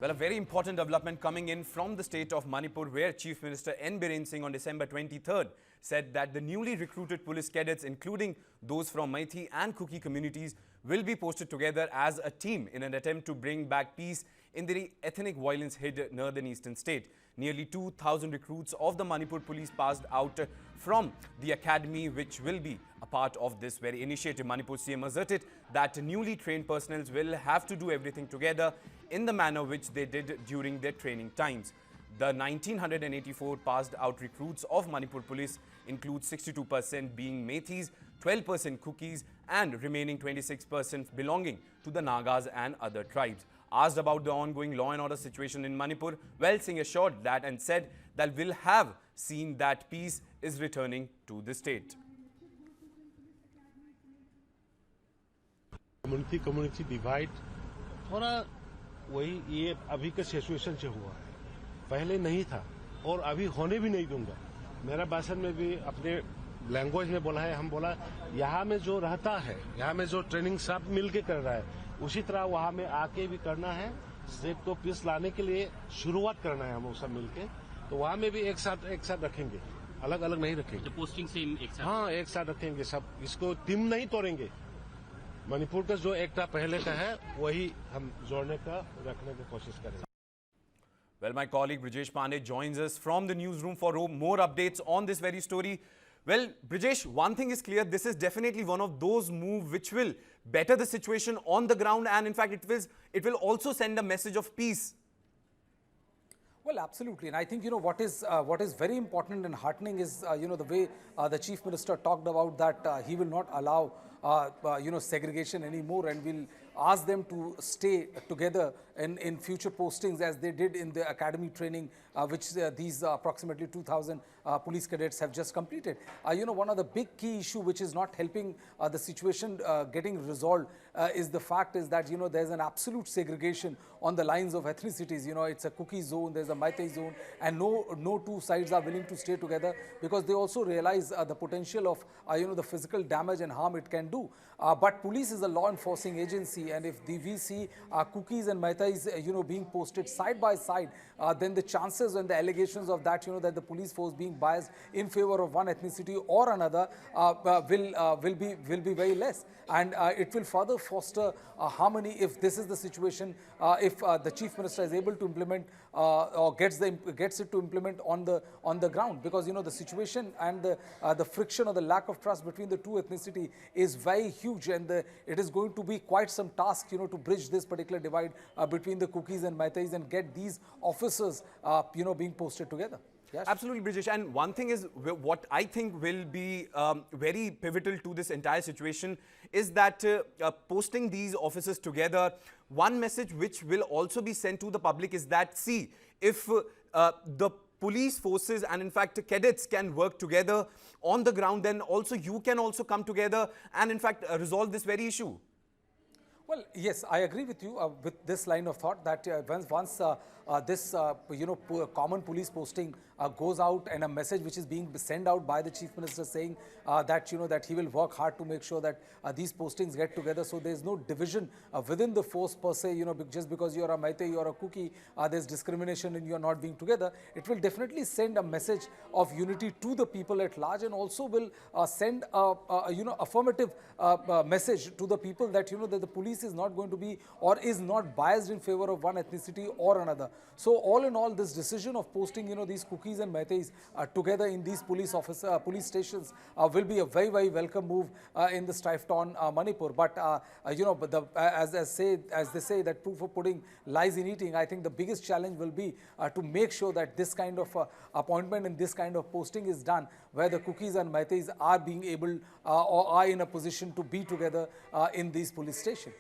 Well, a very important development coming in from the state of Manipur, where Chief Minister Biren Singh on December 23rd said that the newly recruited police cadets, including those from Meitei and Kuki communities, will be posted together as a team in an attempt to bring back peace in the ethnic violence-hit northern eastern state. Nearly 2,000 recruits of the Manipur police passed out from the academy, which will be a part of this very initiative. Manipur CM asserted that newly trained personnel will have to do everything together in the manner which they did during their training times. The 1,984 passed out recruits of Manipur police include 62% being Meiteis, 12% Kukis and remaining 26% belonging to the Nagas and other tribes. Asked about the ongoing law and order situation in Manipur, Singh assured that and said that we'll have seen that peace is returning to the state. Community divide थोड़ा वही ये अभी के situation से हुआ है, पहले नहीं था और अभी होने भी नहीं दूंगा। मेरा भाषण में भी अपने लैंग्वेज में बोला है, हम बोला यहाँ में जो रहता है, यहाँ में जो ट्रेनिंग सब मिलके कर रहा है, उसी तरह वहाँ में आके भी करना है। स्टेट को पीस लाने के लिए शुरुआत करना है, हम सब मिलके, तो वहाँ में भी एक साथ रखेंगे, अलग अलग नहीं रखेंगे। तो पोस्टिंग से एक साथ? हाँ, एक साथ रखेंगे सब, इसको टीम नहीं तोड़ेंगे। मणिपुर का जो एकता पहले का है वही हम जोड़ने का रखने की कोशिश करेंगे। Well, my colleague Brijesh Pandey joins us from the newsroom for more updates on this very story. Well, Brijesh, one thing is clear, this is definitely one of those moves which will better the situation on the ground, and in fact it will also send a message of peace. Well, absolutely, and I think what is very important and heartening is the way the Chief Minister talked about that he will not allow segregation anymore, and will ask them to stay together in future postings as they did in the academy training, which these approximately 2,000 police cadets have just completed. One of the big key issue which is not helping the situation getting resolved is the fact is that there's an absolute segregation on the lines of ethnicities. It's a Kuki zone, there's a Meitei zone, and no two sides are willing to stay together because they also realize the potential of the physical damage and harm it can do. But police is a law enforcing agency, and if we see Kukis and Meiteis being posted side by side, then the chances and the allegations of that that the police force being biased in favor of one ethnicity or another will be very less, and it will further foster harmony if this is the situation, if the Chief Minister is able to implement or gets it to implement on the ground, because the situation and the friction or the lack of trust between the two ethnicity is very huge, and it is going to be quite some task to bridge this particular divide between the Kukis and Meiteis and get these officers being posted together. Yes. Absolutely, Brijesh. And one thing is, what I think will be very pivotal to this entire situation is that posting these officers together, one message which will also be sent to the public is that, see, if the police forces and in fact cadets can work together on the ground, then also you can also come together and in fact resolve this very issue. Well, yes, I agree with you with this line of thought that once this common police posting goes out, and a message which is being sent out by the Chief Minister saying that that he will work hard to make sure that these postings get together, so there is no division within the force per se. Just because you are a Meitei or a Kuki, there's discrimination and you are not being together. It will definitely send a message of unity to the people at large, and also will send a affirmative message to the people that that the police is not going to be or is not biased in favor of one ethnicity or another. So all in all, this decision of posting these Kukis and Meiteis together in these police police stations will be a very, very welcome move in the strife-torn Manipur. But as they say that proof of pudding lies in eating, I think the biggest challenge will be to make sure that this kind of appointment and this kind of posting is done where the Kukis and Meiteis are being able or are in a position to be together in these police stations.